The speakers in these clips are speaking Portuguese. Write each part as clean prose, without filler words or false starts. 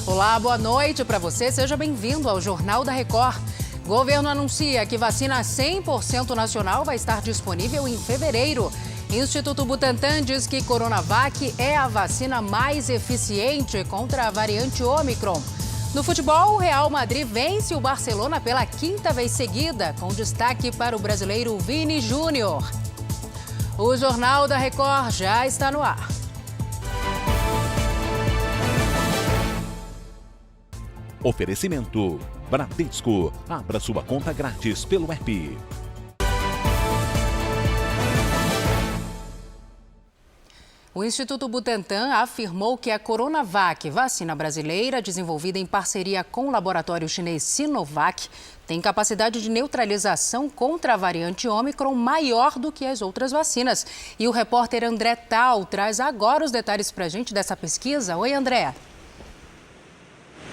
Olá, boa noite para você. Seja bem-vindo ao Jornal da Record. Governo anuncia que vacina 100% nacional vai estar disponível em fevereiro. Instituto Butantan diz que Coronavac é a vacina mais eficiente contra a variante Ômicron. No futebol, o Real Madrid vence o Barcelona pela 5ª vez seguida, com destaque para o brasileiro Vini Júnior. O Jornal da Record já está no ar. Oferecimento Bradesco. Abra sua conta grátis pelo app. O Instituto Butantan afirmou que a Coronavac, vacina brasileira desenvolvida em parceria com o laboratório chinês Sinovac, tem capacidade de neutralização contra a variante Ômicron maior do que as outras vacinas. E o repórter André Tal traz agora os detalhes para a gente dessa pesquisa. Oi, André.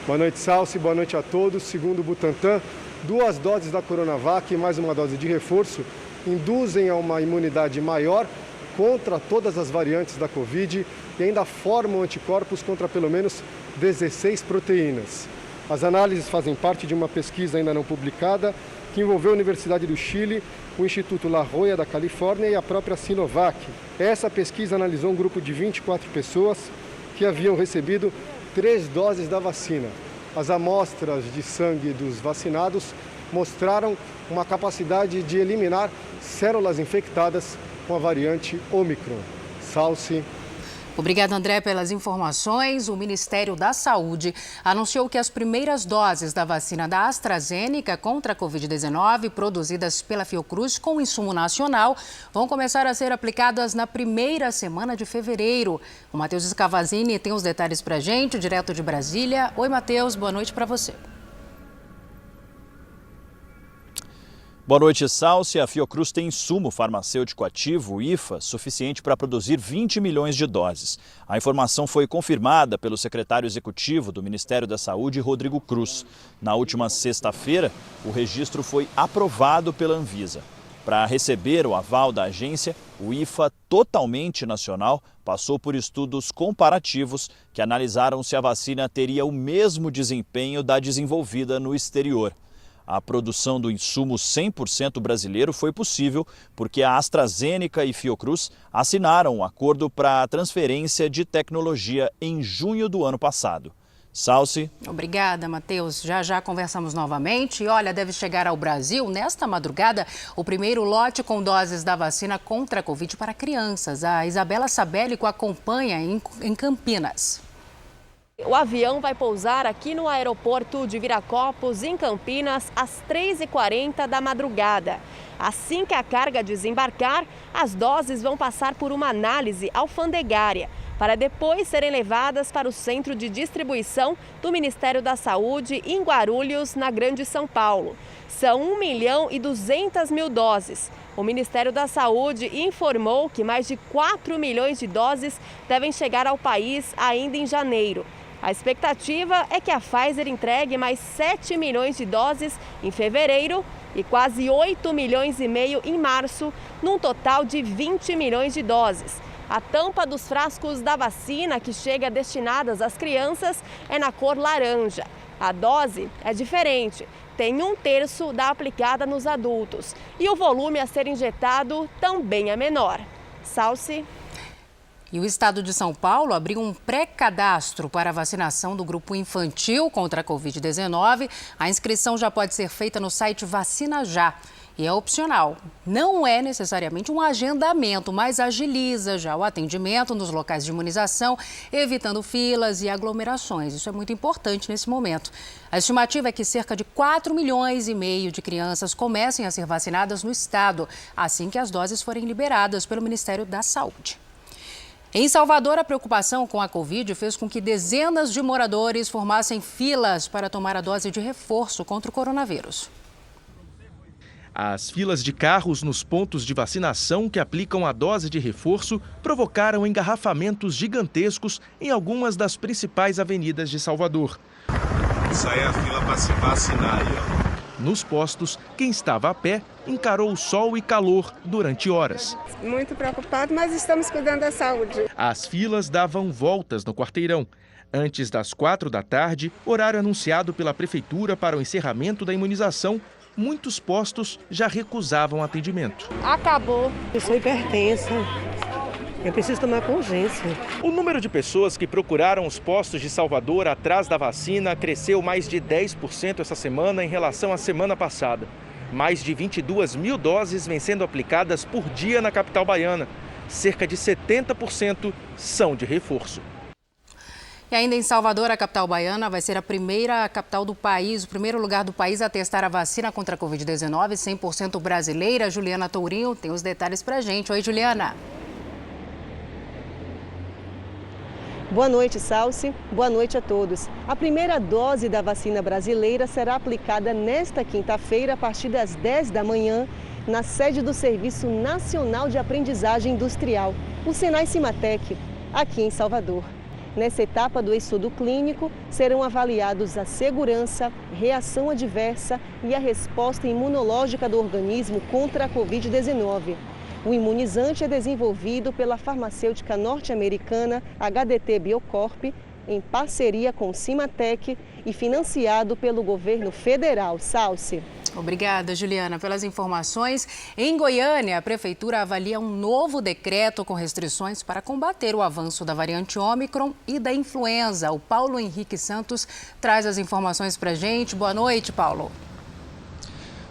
Boa noite, Salsi. Boa noite a todos. Segundo o Butantan, 2 doses da Coronavac e mais uma dose de reforço induzem a uma imunidade maior contra todas as variantes da Covid e ainda formam anticorpos contra pelo menos 16 proteínas. As análises fazem parte de uma pesquisa ainda não publicada que envolveu a Universidade do Chile, o Instituto La Jolla da Califórnia e a própria Sinovac. Essa pesquisa analisou um grupo de 24 pessoas que haviam recebido 3 doses da vacina. As amostras de sangue dos vacinados mostraram uma capacidade de eliminar células infectadas com a variante Ômicron. Salsi. Obrigada, André, pelas informações. O Ministério da Saúde anunciou que as primeiras doses da vacina da AstraZeneca contra a Covid-19, produzidas pela Fiocruz com insumo nacional, vão começar a ser aplicadas na primeira semana de fevereiro. O Matheus Scavazini tem os detalhes para a gente, direto de Brasília. Oi, Matheus, boa noite para você. Boa noite, Salsi. A Fiocruz tem insumo farmacêutico ativo, IFA, suficiente para produzir 20 milhões de doses. A informação foi confirmada pelo secretário executivo do Ministério da Saúde, Rodrigo Cruz. Na última sexta-feira, o registro foi aprovado pela Anvisa. Para receber o aval da agência, o IFA totalmente nacional passou por estudos comparativos que analisaram se a vacina teria o mesmo desempenho da desenvolvida no exterior. A produção do insumo 100% brasileiro foi possível porque a AstraZeneca e Fiocruz assinaram um acordo para a transferência de tecnologia em junho do ano passado. Salsi. Obrigada, Matheus. Já conversamos novamente. E olha, deve chegar ao Brasil, nesta madrugada, o primeiro lote com doses da vacina contra a Covid para crianças. A Isabela Sabélico acompanha em Campinas. O avião vai pousar aqui no aeroporto de Viracopos, em Campinas, às 3h40 da madrugada. Assim que a carga desembarcar, as doses vão passar por uma análise alfandegária, para depois serem levadas para o centro de distribuição do Ministério da Saúde em Guarulhos, na Grande São Paulo. São 1.200.000 doses. O Ministério da Saúde informou que mais de 4 milhões de doses devem chegar ao país ainda em janeiro. A expectativa é que a Pfizer entregue mais 7 milhões de doses em fevereiro e quase 8 milhões e meio em março, num total de 20 milhões de doses. A tampa dos frascos da vacina que chega destinadas às crianças é na cor laranja. A dose é diferente, tem 1/3 da aplicada nos adultos e o volume a ser injetado também é menor. Salsi. E o estado de São Paulo abriu um pré-cadastro para a vacinação do grupo infantil contra a Covid-19. A inscrição já pode ser feita no site Vacina Já. E é opcional. Não é necessariamente um agendamento, mas agiliza já o atendimento nos locais de imunização, evitando filas e aglomerações. Isso é muito importante nesse momento. A estimativa é que cerca de 4 milhões e meio de crianças comecem a ser vacinadas no estado, assim que as doses forem liberadas pelo Ministério da Saúde. Em Salvador, a preocupação com a Covid fez com que dezenas de moradores formassem filas para tomar a dose de reforço contra o coronavírus. As filas de carros nos pontos de vacinação que aplicam a dose de reforço provocaram engarrafamentos gigantescos em algumas das principais avenidas de Salvador. Isso aí é a fila para se vacinar aí, ó. Nos postos, quem estava a pé encarou o sol e calor durante horas. Muito preocupado, mas estamos cuidando da saúde. As filas davam voltas no quarteirão. Antes das 4 da tarde, horário anunciado pela Prefeitura para o encerramento da imunização, muitos postos já recusavam atendimento. Acabou. Eu sou hipertensa. Eu preciso tomar com urgência. O número de pessoas que procuraram os postos de Salvador atrás da vacina cresceu mais de 10% essa semana em relação à semana passada. Mais de 22 mil doses vêm sendo aplicadas por dia na capital baiana. Cerca de 70% são de reforço. E ainda em Salvador, a capital baiana vai ser a primeira capital do país, o primeiro lugar do país a testar a vacina contra a Covid-19, 100% brasileira. Juliana Tourinho tem os detalhes pra gente. Oi, Juliana. Boa noite, Salsi. Boa noite a todos. A primeira dose da vacina brasileira será aplicada nesta quinta-feira, a partir das 10 da manhã, na sede do Serviço Nacional de Aprendizagem Industrial, o Senai-Cimatec, aqui em Salvador. Nessa etapa do estudo clínico, serão avaliados a segurança, reação adversa e a resposta imunológica do organismo contra a Covid-19. O imunizante é desenvolvido pela farmacêutica norte-americana HDT Biocorp, em parceria com o Cimatec e financiado pelo governo federal. Salsi. Obrigada, Juliana, pelas informações. Em Goiânia, a Prefeitura avalia um novo decreto com restrições para combater o avanço da variante Ômicron e da influenza. O Paulo Henrique Santos traz as informações para a gente. Boa noite, Paulo.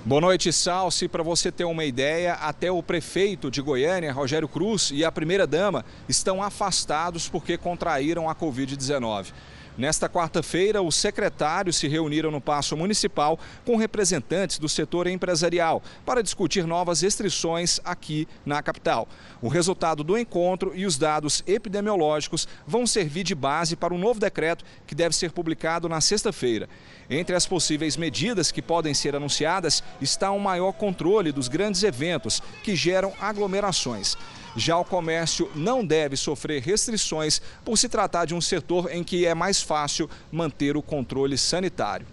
Boa noite, Salsi. Para você ter uma ideia, até o prefeito de Goiânia, Rogério Cruz, e a primeira-dama estão afastados porque contraíram a Covid-19. Nesta quarta-feira, os secretários se reuniram no Paço Municipal com representantes do setor empresarial para discutir novas restrições aqui na capital. O resultado do encontro e os dados epidemiológicos vão servir de base para um novo decreto que deve ser publicado na sexta-feira. Entre as possíveis medidas que podem ser anunciadas está um maior controle dos grandes eventos que geram aglomerações. Já o comércio não deve sofrer restrições por se tratar de um setor em que é mais fácil manter o controle sanitário.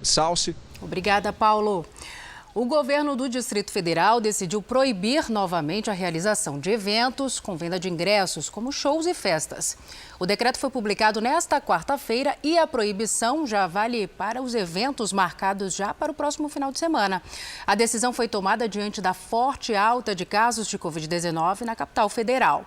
Salsi. Obrigada, Paulo. O governo do Distrito Federal decidiu proibir novamente a realização de eventos com venda de ingressos, como shows e festas. O decreto foi publicado nesta quarta-feira e a proibição já vale para os eventos marcados já para o próximo final de semana. A decisão foi tomada diante da forte alta de casos de Covid-19 na capital federal.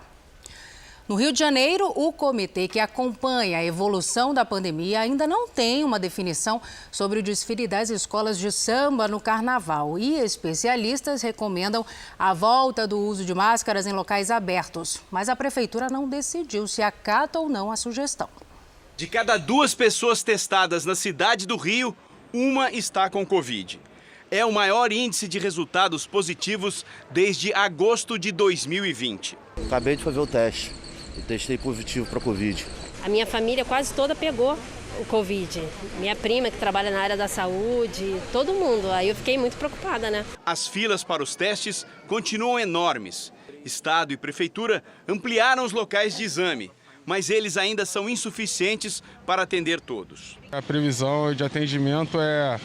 No Rio de Janeiro, o comitê que acompanha a evolução da pandemia ainda não tem uma definição sobre o desfile das escolas de samba no carnaval. E especialistas recomendam a volta do uso de máscaras em locais abertos. Mas a prefeitura não decidiu se acata ou não a sugestão. De cada 2 pessoas testadas na cidade do Rio, uma está com Covid. É o maior índice de resultados positivos desde agosto de 2020. Acabei de fazer o teste. E testei positivo para Covid. A minha família quase toda pegou o Covid. Minha prima que trabalha na área da saúde, todo mundo. Aí eu fiquei muito preocupada, né? As filas para os testes continuam enormes. Estado e prefeitura ampliaram os locais de exame, mas eles ainda são insuficientes para atender todos. A previsão de atendimento é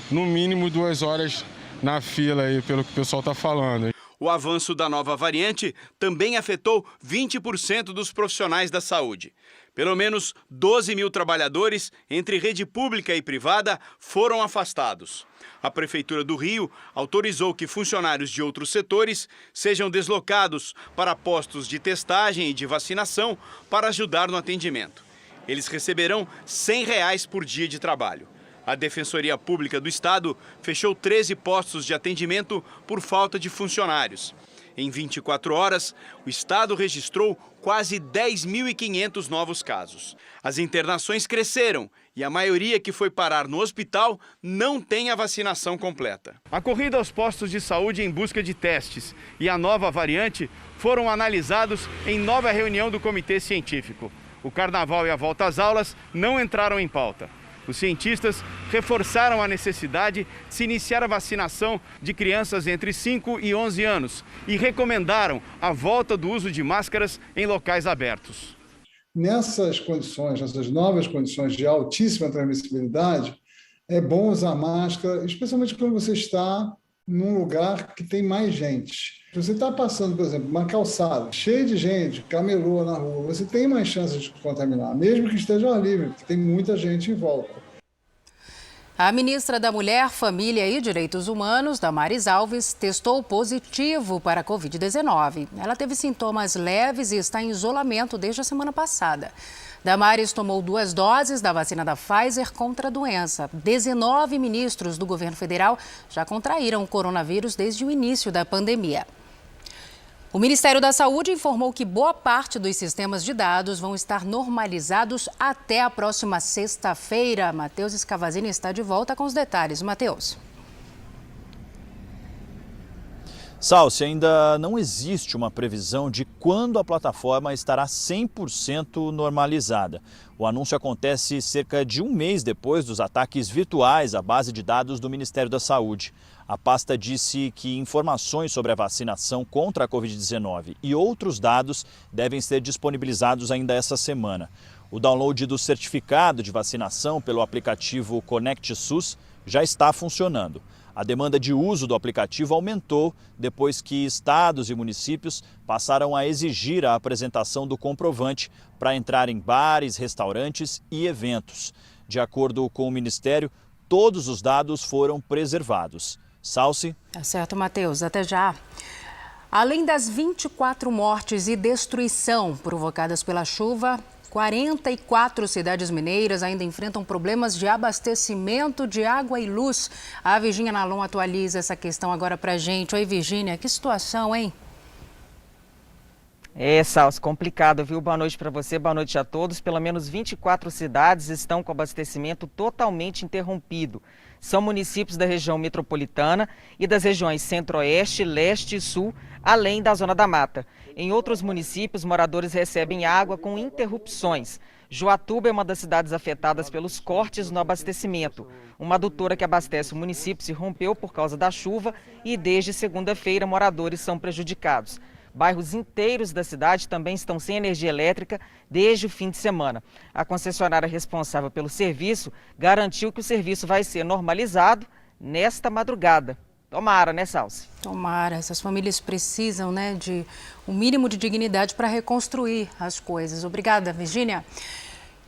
no mínimo 2 horas na fila aí, pelo que o pessoal está falando. O avanço da nova variante também afetou 20% dos profissionais da saúde. Pelo menos 12 mil trabalhadores, entre rede pública e privada, foram afastados. A Prefeitura do Rio autorizou que funcionários de outros setores sejam deslocados para postos de testagem e de vacinação para ajudar no atendimento. Eles receberão R$ 100 por dia de trabalho. A Defensoria Pública do Estado fechou 13 postos de atendimento por falta de funcionários. Em 24 horas, o Estado registrou quase 10.500 novos casos. As internações cresceram e a maioria que foi parar no hospital não tem a vacinação completa. A corrida aos postos de saúde em busca de testes e a nova variante foram analisados em nova reunião do Comitê Científico. O carnaval e a volta às aulas não entraram em pauta. Os cientistas reforçaram a necessidade de se iniciar a vacinação de crianças entre 5 e 11 anos e recomendaram a volta do uso de máscaras em locais abertos. Nessas condições, nessas novas condições de altíssima transmissibilidade, é bom usar máscara, especialmente quando você está num lugar que tem mais gente. Se você está passando, por exemplo, uma calçada cheia de gente, camelô na rua, você tem mais chances de contaminar, mesmo que esteja ao ar livre, porque tem muita gente em volta. A ministra da Mulher, Família e Direitos Humanos, Damares Alves, testou positivo para a Covid-19. Ela teve sintomas leves e está em isolamento desde a semana passada. Damares tomou 2 doses da vacina da Pfizer contra a doença. 19 ministros do governo federal já contraíram o coronavírus desde o início da pandemia. O Ministério da Saúde informou que boa parte dos sistemas de dados vão estar normalizados até a próxima sexta-feira. Matheus Scavazini está de volta com os detalhes. Matheus. Salsi, ainda não existe uma previsão de quando a plataforma estará 100% normalizada. O anúncio acontece cerca de um mês depois dos ataques virtuais à base de dados do Ministério da Saúde. A pasta disse que informações sobre a vacinação contra a Covid-19 e outros dados devem ser disponibilizados ainda essa semana. O download do certificado de vacinação pelo aplicativo Conect SUS já está funcionando. A demanda de uso do aplicativo aumentou depois que estados e municípios passaram a exigir a apresentação do comprovante para entrar em bares, restaurantes e eventos. De acordo com o Ministério, todos os dados foram preservados. Salsi. Tá certo, Matheus. Até já. Além das 24 mortes e destruição provocadas pela chuva, 44 cidades mineiras ainda enfrentam problemas de abastecimento de água e luz. A Virgínia Nalon atualiza essa questão agora pra gente. Oi, Virgínia, que situação, hein? Salsi, complicado, viu? Boa noite para você, boa noite a todos. Pelo menos 24 cidades estão com abastecimento totalmente interrompido. São municípios da região metropolitana e das regiões centro-oeste, leste e sul, além da Zona da Mata. Em outros municípios, moradores recebem água com interrupções. Joatuba é uma das cidades afetadas pelos cortes no abastecimento. Uma adutora que abastece o município se rompeu por causa da chuva e desde segunda-feira moradores são prejudicados. Bairros inteiros da cidade também estão sem energia elétrica desde o fim de semana. A concessionária responsável pelo serviço garantiu que o serviço vai ser normalizado nesta madrugada. Tomara, né, Salsi? Tomara. Essas famílias precisam, né, de um mínimo de dignidade para reconstruir as coisas. Obrigada, Virgínia.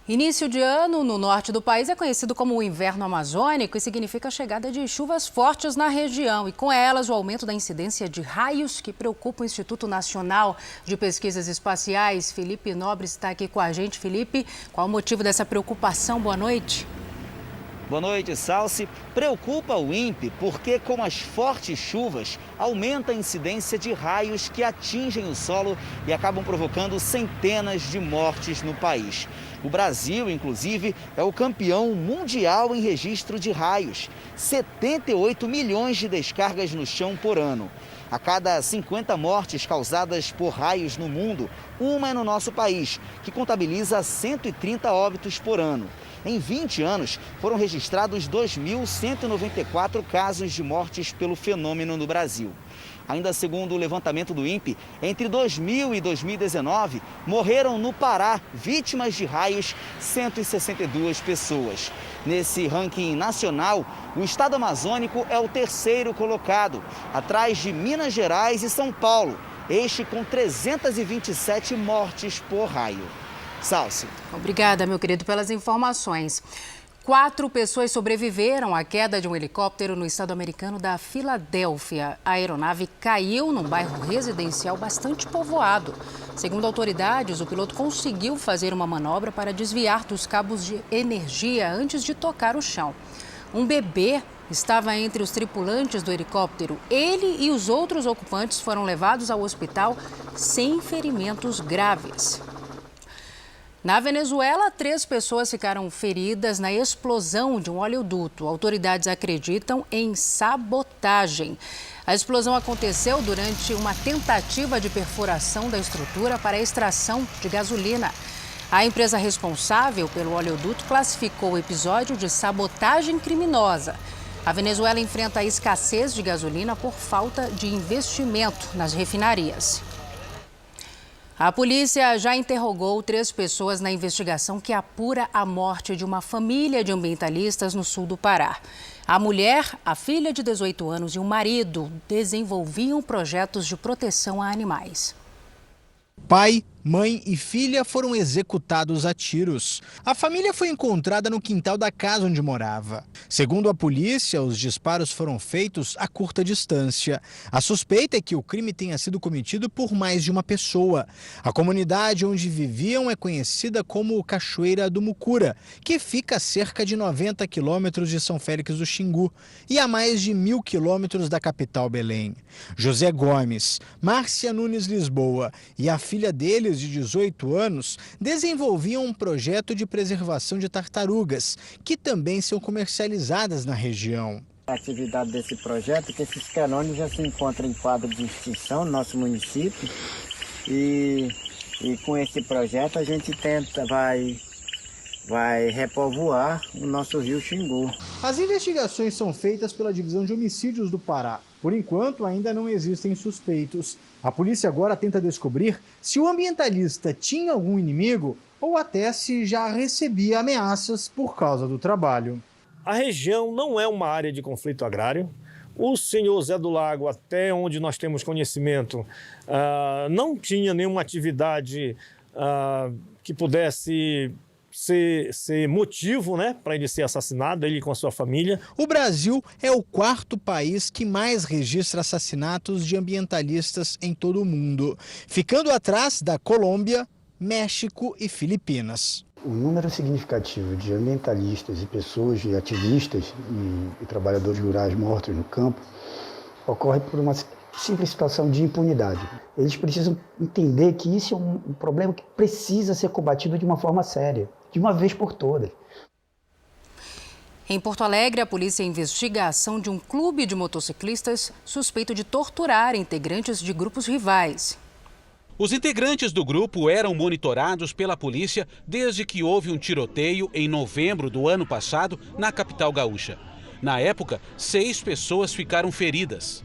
Início de ano no norte do país é conhecido como o inverno amazônico e significa a chegada de chuvas fortes na região e com elas o aumento da incidência de raios que preocupa o Instituto Nacional de Pesquisas Espaciais. Felipe Nobre está aqui com a gente. Felipe, qual o motivo dessa preocupação? Boa noite. Boa noite, Salsi. Preocupa o INPE porque com as fortes chuvas aumenta a incidência de raios que atingem o solo e acabam provocando centenas de mortes no país. O Brasil, inclusive, é o campeão mundial em registro de raios. 78 milhões de descargas no chão por ano. A cada 50 mortes causadas por raios no mundo, uma é no nosso país, que contabiliza 130 óbitos por ano. Em 20 anos, foram registrados 2.194 casos de mortes pelo fenômeno no Brasil. Ainda segundo o levantamento do INPE, entre 2000 e 2019, morreram no Pará, vítimas de raios, 162 pessoas. Nesse ranking nacional, o estado amazônico é o terceiro colocado, atrás de Minas Gerais e São Paulo, este com 327 mortes por raio. Salsi. Obrigada, meu querido, pelas informações. 4 pessoas sobreviveram à queda de um helicóptero no estado americano da Filadélfia. A aeronave caiu num bairro residencial bastante povoado. Segundo autoridades, o piloto conseguiu fazer uma manobra para desviar dos cabos de energia antes de tocar o chão. Um bebê estava entre os tripulantes do helicóptero. Ele e os outros ocupantes foram levados ao hospital sem ferimentos graves. Na Venezuela, 3 pessoas ficaram feridas na explosão de um oleoduto. Autoridades acreditam em sabotagem. A explosão aconteceu durante uma tentativa de perfuração da estrutura para a extração de gasolina. A empresa responsável pelo oleoduto classificou o episódio de sabotagem criminosa. A Venezuela enfrenta a escassez de gasolina por falta de investimento nas refinarias. A polícia já interrogou 3 pessoas na investigação que apura a morte de uma família de ambientalistas no sul do Pará. A mulher, a filha de 18 anos e o marido desenvolviam projetos de proteção a animais. Pai, mãe e filha foram executados a tiros. A família foi encontrada no quintal da casa onde morava. Segundo a polícia, os disparos foram feitos a curta distância. A suspeita é que o crime tenha sido cometido por mais de uma pessoa. A comunidade onde viviam é conhecida como Cachoeira do Mucura, que fica a cerca de 90 quilômetros de São Félix do Xingu e a mais de 1.000 quilômetros da capital Belém. José Gomes, Márcia Nunes Lisboa e a filha deles, de 18 anos, desenvolviam um projeto de preservação de tartarugas, que também são comercializadas na região. A atividade desse projeto é que esses canônios já se encontram em quadro de extinção no nosso município e com esse projeto a gente vai repovoar o nosso rio Xingu. As investigações são feitas pela Divisão de Homicídios do Pará. Por enquanto, ainda não existem suspeitos. A polícia agora tenta descobrir se o ambientalista tinha algum inimigo ou até se já recebia ameaças por causa do trabalho. A região não é uma área de conflito agrário. O senhor Zé do Lago, até onde nós temos conhecimento, não tinha nenhuma atividade que pudesse ser motivo, para ele ser assassinado, ele com a sua família. O Brasil é o quarto país que mais registra assassinatos de ambientalistas em todo o mundo, ficando atrás da Colômbia, México e Filipinas. O número significativo de ambientalistas e pessoas, de ativistas e trabalhadores rurais mortos no campo ocorre por uma simples situação de impunidade. Eles precisam entender que isso é um problema que precisa ser combatido de uma forma séria, de uma vez por todas. Em Porto Alegre, a polícia investiga a ação de um clube de motociclistas suspeito de torturar integrantes de grupos rivais. Os integrantes do grupo eram monitorados pela polícia desde que houve um tiroteio em novembro do ano passado na capital gaúcha. Na época, 6 pessoas ficaram feridas.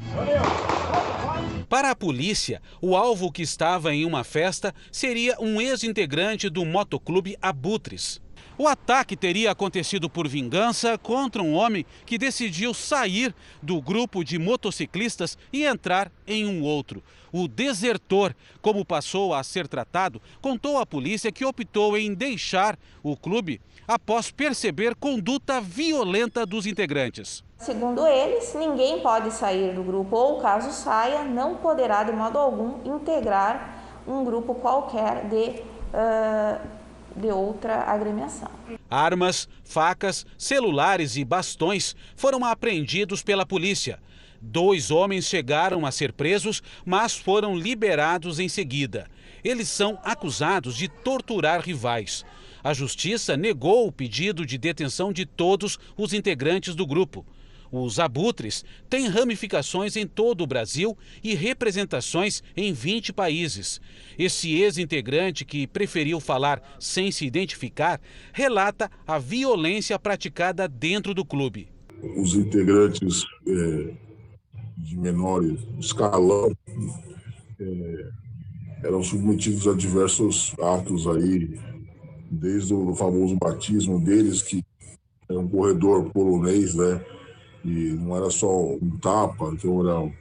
Para a polícia, o alvo que estava em uma festa seria um ex-integrante do motoclube Abutres. O ataque teria acontecido por vingança contra um homem que decidiu sair do grupo de motociclistas e entrar em um outro. O desertor, como passou a ser tratado, contou à polícia que optou em deixar o clube após perceber conduta violenta dos integrantes. Segundo eles, ninguém pode sair do grupo ou, caso saia, não poderá de modo algum integrar um grupo qualquer de outra agremiação. Armas, facas, celulares e bastões foram apreendidos pela polícia. 2 homens chegaram a ser presos, mas foram liberados em seguida. Eles são acusados de torturar rivais. A justiça negou o pedido de detenção de todos os integrantes do grupo. Os Abutres têm ramificações em todo o Brasil e representações em 20 países. Esse ex-integrante, que preferiu falar sem se identificar, relata a violência praticada dentro do clube. Os integrantes de menor escalão eram submetidos a diversos atos aí, desde o famoso batismo deles, que é um corredor polonês, e não era só um tapa, então eram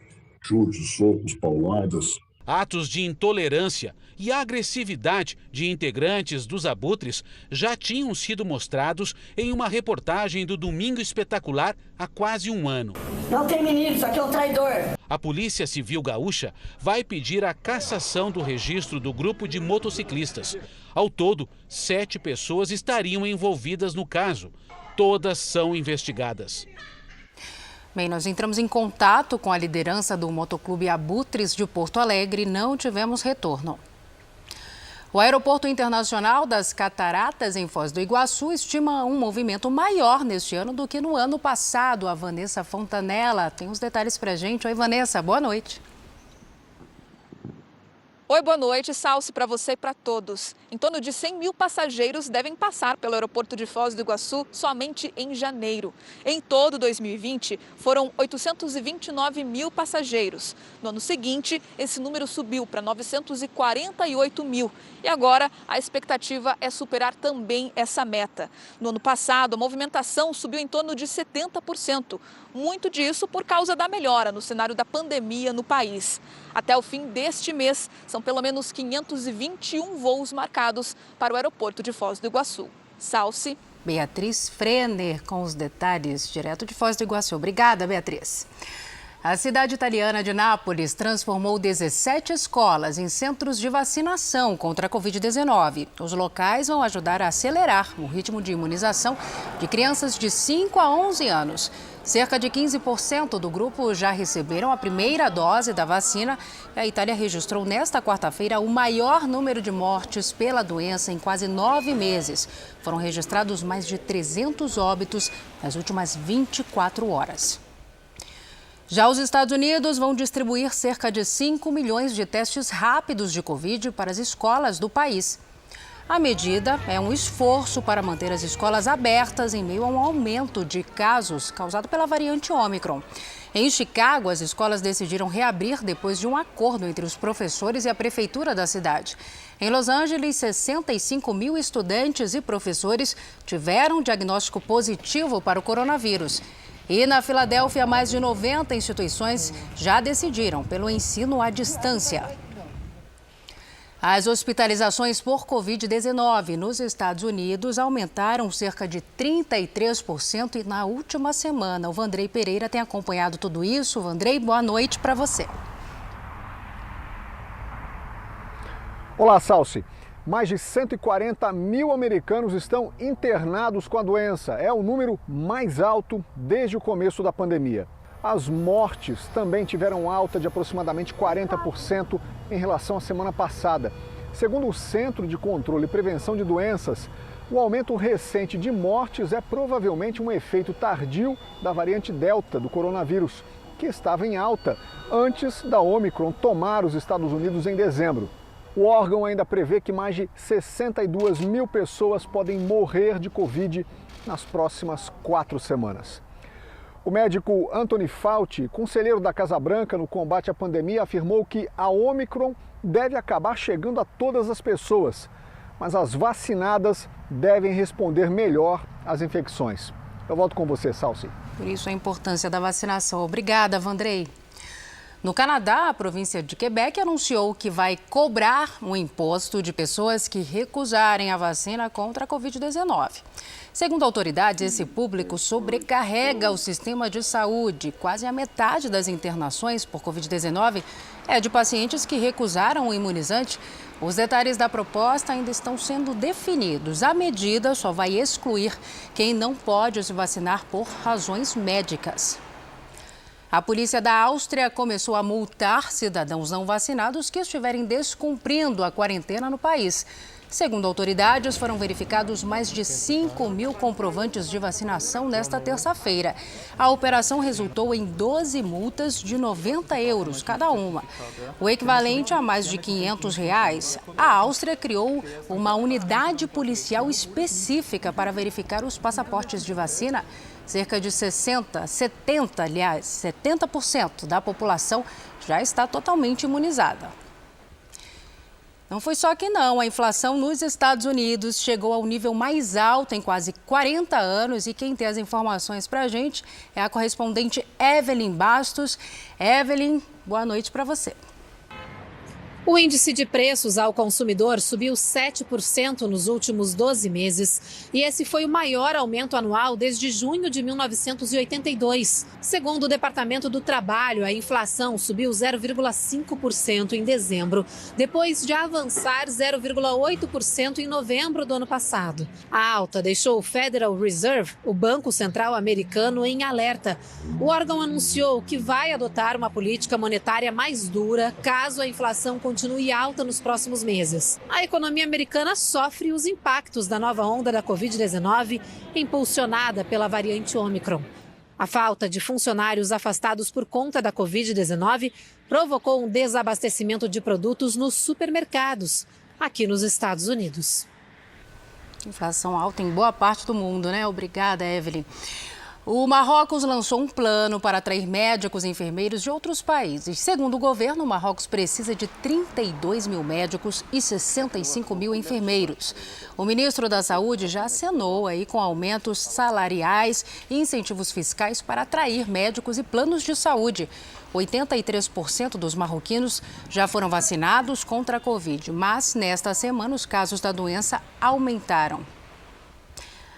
chutes, socos, pauladas. Atos de intolerância e agressividade de integrantes dos Abutres já tinham sido mostrados em uma reportagem do Domingo Espetacular há quase um ano. Não tem menino, isso aqui é um traidor. A Polícia Civil Gaúcha vai pedir a cassação do registro do grupo de motociclistas. Ao todo, 7 pessoas estariam envolvidas no caso. Todas são investigadas. Bem, nós entramos em contato com a liderança do motoclube Abutres de Porto Alegre e não tivemos retorno. O Aeroporto Internacional das Cataratas, em Foz do Iguaçu, estima um movimento maior neste ano do que no ano passado. A Vanessa Fontanella tem os detalhes para a gente. Oi, Vanessa, boa noite. Oi, boa noite. Salce para você e para todos. Em torno de 100 mil passageiros devem passar pelo aeroporto de Foz do Iguaçu somente em janeiro. Em todo 2020, foram 829 mil passageiros. No ano seguinte, esse número subiu para 948 mil. E agora, a expectativa é superar também essa meta. No ano passado, a movimentação subiu em torno de 70%. Muito disso por causa da melhora no cenário da pandemia no país. Até o fim deste mês, são pelo menos 521 voos marcados para o aeroporto de Foz do Iguaçu. Salce. Beatriz Frenner com os detalhes direto de Foz do Iguaçu. Obrigada, Beatriz. A cidade italiana de Nápoles transformou 17 escolas em centros de vacinação contra a Covid-19. Os locais vão ajudar a acelerar o ritmo de imunização de crianças de 5 a 11 anos. Cerca de 15% do grupo já receberam a primeira dose da vacina. A Itália registrou nesta quarta-feira o maior número de mortes pela doença em quase 9 meses. Foram registrados mais de 300 óbitos nas últimas 24 horas. Já os Estados Unidos vão distribuir cerca de 5 milhões de testes rápidos de Covid para as escolas do país. A medida é um esforço para manter as escolas abertas em meio a um aumento de casos causado pela variante Ômicron. Em Chicago, as escolas decidiram reabrir depois de um acordo entre os professores e a prefeitura da cidade. Em Los Angeles, 65 mil estudantes e professores tiveram diagnóstico positivo para o coronavírus. E na Filadélfia, mais de 90 instituições já decidiram pelo ensino à distância. As hospitalizações por Covid-19 nos Estados Unidos aumentaram cerca de 33% na última semana. O Vandrei Pereira tem acompanhado tudo isso. Vandrei, boa noite para você. Olá, Salce. Mais de 140 mil americanos estão internados com a doença. É o número mais alto desde o começo da pandemia. As mortes também tiveram alta de aproximadamente 40% em relação à semana passada. Segundo o Centro de Controle e Prevenção de Doenças, o aumento recente de mortes é provavelmente um efeito tardio da variante Delta do coronavírus, que estava em alta antes da Ômicron tomar os Estados Unidos em dezembro. O órgão ainda prevê que mais de 62 mil pessoas podem morrer de Covid nas próximas 4 semanas. O médico Anthony Fauci, conselheiro da Casa Branca no combate à pandemia, afirmou que a Ômicron deve acabar chegando a todas as pessoas, mas as vacinadas devem responder melhor às infecções. Eu volto com você, Salce. Por isso a importância da vacinação. Obrigada, Vandrei. No Canadá, a província de Quebec anunciou que vai cobrar um imposto de pessoas que recusarem a vacina contra a Covid-19. Segundo autoridades, esse público sobrecarrega o sistema de saúde. Quase a metade das internações por Covid-19 é de pacientes que recusaram o imunizante. Os detalhes da proposta ainda estão sendo definidos. A medida só vai excluir quem não pode se vacinar por razões médicas. A polícia da Áustria começou a multar cidadãos não vacinados que estiverem descumprindo a quarentena no país. Segundo autoridades, foram verificados mais de 5 mil comprovantes de vacinação nesta terça-feira. A operação resultou em 12 multas de 90 euros cada uma, o equivalente a mais de R$500. A Áustria criou uma unidade policial específica para verificar os passaportes de vacina. Cerca de 70% da população já está totalmente imunizada. Não foi só aqui não, a inflação nos Estados Unidos chegou ao nível mais alto em quase 40 anos e quem tem as informações para a gente é a correspondente Evelyn Bastos. Evelyn, boa noite para você. O índice de preços ao consumidor subiu 7% nos últimos 12 meses e esse foi o maior aumento anual desde junho de 1982. Segundo o Departamento do Trabalho, a inflação subiu 0,5% em dezembro, depois de avançar 0,8% em novembro do ano passado. A alta deixou o Federal Reserve, o Banco Central americano, em alerta. O órgão anunciou que vai adotar uma política monetária mais dura caso a inflação continue alta nos próximos meses. A economia americana sofre os impactos da nova onda da Covid-19, impulsionada pela variante Ômicron. A falta de funcionários afastados por conta da Covid-19 provocou um desabastecimento de produtos nos supermercados, aqui nos Estados Unidos. Inflação alta em boa parte do mundo, né? Obrigada, Evelyn. O Marrocos lançou um plano para atrair médicos e enfermeiros de outros países. Segundo o governo, o Marrocos precisa de 32 mil médicos e 65 mil enfermeiros. O ministro da Saúde já acenou aí com aumentos salariais e incentivos fiscais para atrair médicos e planos de saúde. 83% dos marroquinos já foram vacinados contra a Covid, mas nesta semana os casos da doença aumentaram.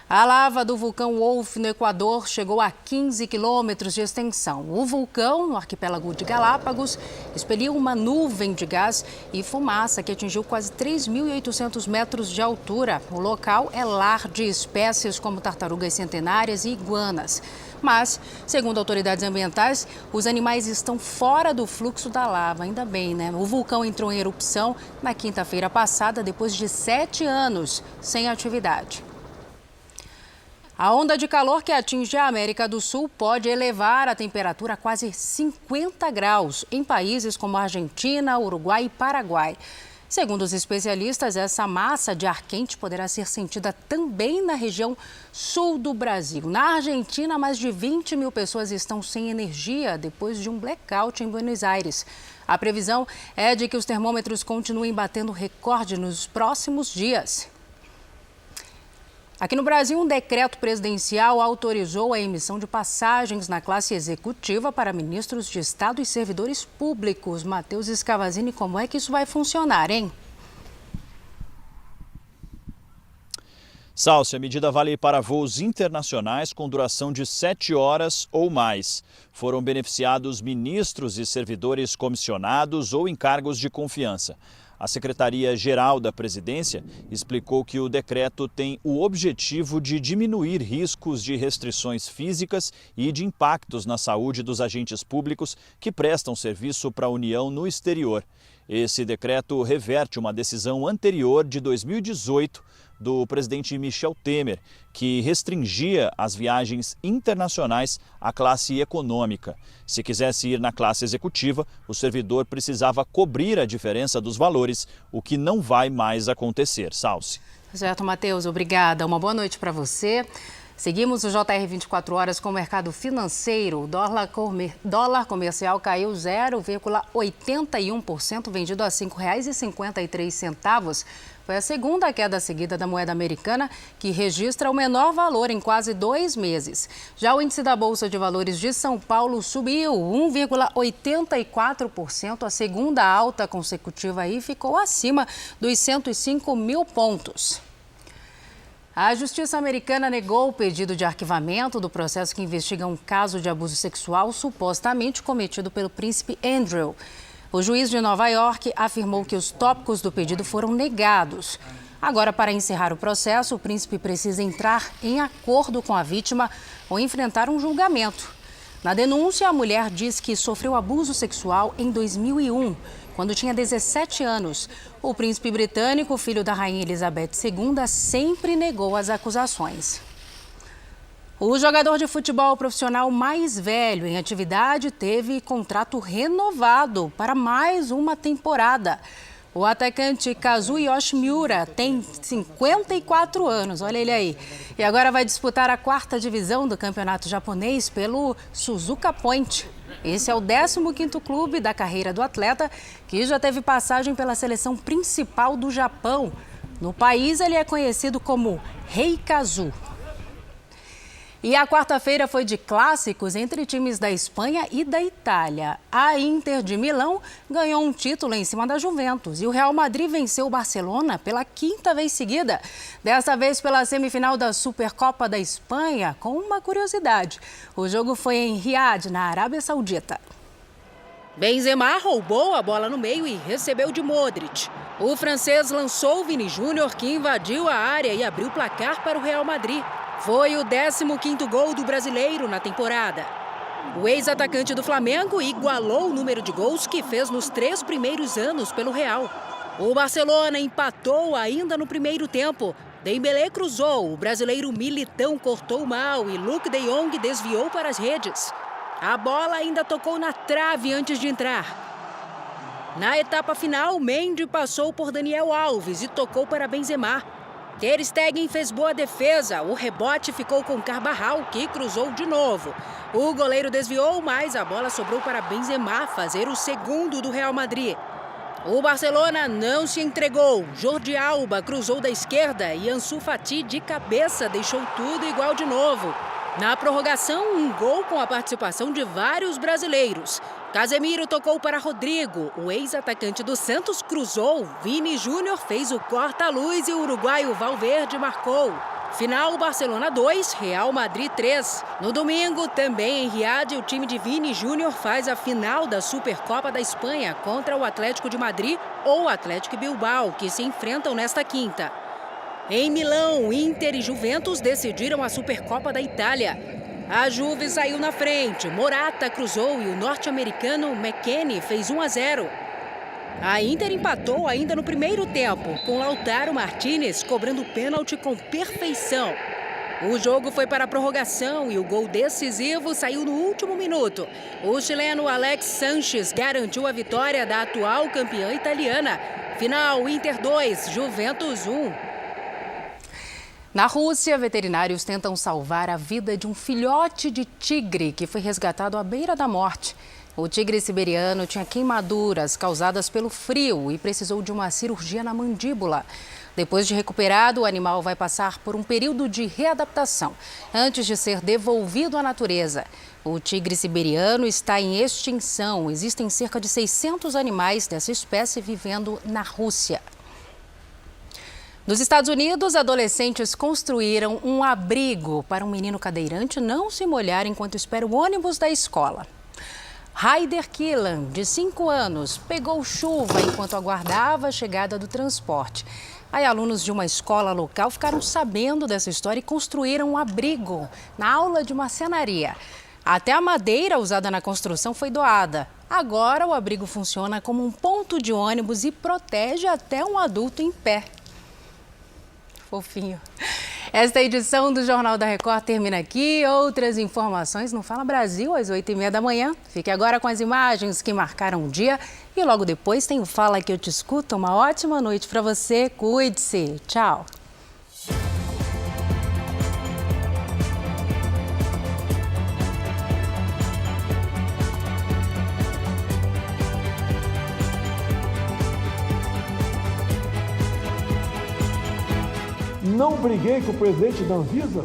A lava do vulcão Wolf, no Equador, chegou a 15 quilômetros de extensão. O vulcão, no arquipélago de Galápagos, expeliu uma nuvem de gás e fumaça que atingiu quase 3.800 metros de altura. O local é lar de espécies como tartarugas centenárias e iguanas. Mas, segundo autoridades ambientais, os animais estão fora do fluxo da lava. Ainda bem, né? O vulcão entrou em erupção na quinta-feira passada, depois de 7 anos sem atividade. A onda de calor que atinge a América do Sul pode elevar a temperatura a quase 50 graus em países como Argentina, Uruguai e Paraguai. Segundo os especialistas, essa massa de ar quente poderá ser sentida também na região sul do Brasil. Na Argentina, mais de 20 mil pessoas estão sem energia depois de um blackout em Buenos Aires. A previsão é de que os termômetros continuem batendo recorde nos próximos dias. Aqui no Brasil, um decreto presidencial autorizou a emissão de passagens na classe executiva para ministros de Estado e servidores públicos. Matheus Escavazini, como é que isso vai funcionar, hein? Salsi, a medida vale para voos internacionais com duração de 7 horas ou mais. Foram beneficiados ministros e servidores comissionados ou em cargos de confiança. A Secretaria-Geral da Presidência explicou que o decreto tem o objetivo de diminuir riscos de restrições físicas e de impactos na saúde dos agentes públicos que prestam serviço para a União no exterior. Esse decreto reverte uma decisão anterior de 2018 do presidente Michel Temer, que restringia as viagens internacionais à classe econômica. Se quisesse ir na classe executiva, o servidor precisava cobrir a diferença dos valores, o que não vai mais acontecer. Salsi. Certo, Matheus, obrigada. Uma boa noite para você. Seguimos o JR 24 horas com o mercado financeiro. O dólar comercial caiu 0,81%, vendido a R$ 5,53. Foi a segunda queda seguida da moeda americana, que registra o menor valor em quase 2 meses. Já o índice da Bolsa de Valores de São Paulo subiu 1,84%. A segunda alta consecutiva aí ficou acima dos 105 mil pontos. A Justiça Americana negou o pedido de arquivamento do processo que investiga um caso de abuso sexual supostamente cometido pelo príncipe Andrew. O juiz de Nova York afirmou que os tópicos do pedido foram negados. Agora, para encerrar o processo, o príncipe precisa entrar em acordo com a vítima ou enfrentar um julgamento. Na denúncia, a mulher diz que sofreu abuso sexual em 2001, quando tinha 17 anos. O príncipe britânico, filho da rainha Elizabeth II, sempre negou as acusações. O jogador de futebol profissional mais velho em atividade teve contrato renovado para mais uma temporada. O atacante Kazuo Yoshimura tem 54 anos, olha ele aí. E agora vai disputar a 4ª divisão do campeonato japonês pelo Suzuka Point. Esse é o 15º clube da carreira do atleta, que já teve passagem pela seleção principal do Japão. No país, ele é conhecido como Rei Kazuo. E a quarta-feira foi de clássicos entre times da Espanha e da Itália. A Inter de Milão ganhou um título em cima da Juventus e o Real Madrid venceu o Barcelona pela 5ª vez seguida. Desta vez pela semifinal da Supercopa da Espanha, com uma curiosidade. O jogo foi em Riad, na Arábia Saudita. Benzema roubou a bola no meio e recebeu de Modric. O francês lançou o Vini Júnior, que invadiu a área e abriu o placar para o Real Madrid. Foi o 15º gol do brasileiro na temporada. O ex-atacante do Flamengo igualou o número de gols que fez nos 3 primeiros anos pelo Real. O Barcelona empatou ainda no primeiro tempo, Dembélé cruzou, o brasileiro Militão cortou mal e Luuk de Jong desviou para as redes. A bola ainda tocou na trave antes de entrar. Na etapa final, Mendy passou por Daniel Alves e tocou para Benzema. Ter Stegen fez boa defesa, o rebote ficou com Carvajal, que cruzou de novo. O goleiro desviou, mas a bola sobrou para Benzema fazer o segundo do Real Madrid. O Barcelona não se entregou. Jordi Alba cruzou da esquerda e Ansu Fati de cabeça deixou tudo igual de novo. Na prorrogação, um gol com a participação de vários brasileiros. Casemiro tocou para Rodrigo, o ex-atacante do Santos cruzou, Vini Júnior fez o corta-luz e o uruguaio Valverde marcou. Final, Barcelona 2, Real Madrid 3. No domingo, também em Riad, o time de Vini Júnior faz a final da Supercopa da Espanha contra o Atlético de Madrid ou Atlético Bilbao, que se enfrentam nesta quinta. Em Milão, Inter e Juventus decidiram a Supercopa da Itália. A Juve saiu na frente, Morata cruzou e o norte-americano McKennie fez 1-0. A Inter empatou ainda no primeiro tempo, com Lautaro Martinez cobrando pênalti com perfeição. O jogo foi para a prorrogação e o gol decisivo saiu no último minuto. O chileno Alex Sanches garantiu a vitória da atual campeã italiana. Final, Inter 2, Juventus 1. Na Rússia, veterinários tentam salvar a vida de um filhote de tigre que foi resgatado à beira da morte. O tigre siberiano tinha queimaduras causadas pelo frio e precisou de uma cirurgia na mandíbula. Depois de recuperado, o animal vai passar por um período de readaptação, antes de ser devolvido à natureza. O tigre siberiano está em extinção. Existem cerca de 600 animais dessa espécie vivendo na Rússia. Nos Estados Unidos, adolescentes construíram um abrigo para um menino cadeirante não se molhar enquanto espera o ônibus da escola. Ryder Killan, de 5 anos, pegou chuva enquanto aguardava a chegada do transporte. Aí, alunos de uma escola local ficaram sabendo dessa história e construíram um abrigo na aula de marcenaria. Até a madeira usada na construção foi doada. Agora, o abrigo funciona como um ponto de ônibus e protege até um adulto em pé. Fofinho. Esta edição do Jornal da Record termina aqui. Outras informações no Fala Brasil às 8h30 da manhã. Fique agora com as imagens que marcaram o dia. E logo depois tem o Fala Que Eu Te Escuto. Uma ótima noite para você. Cuide-se. Tchau. Não briguei com o presidente da Anvisa?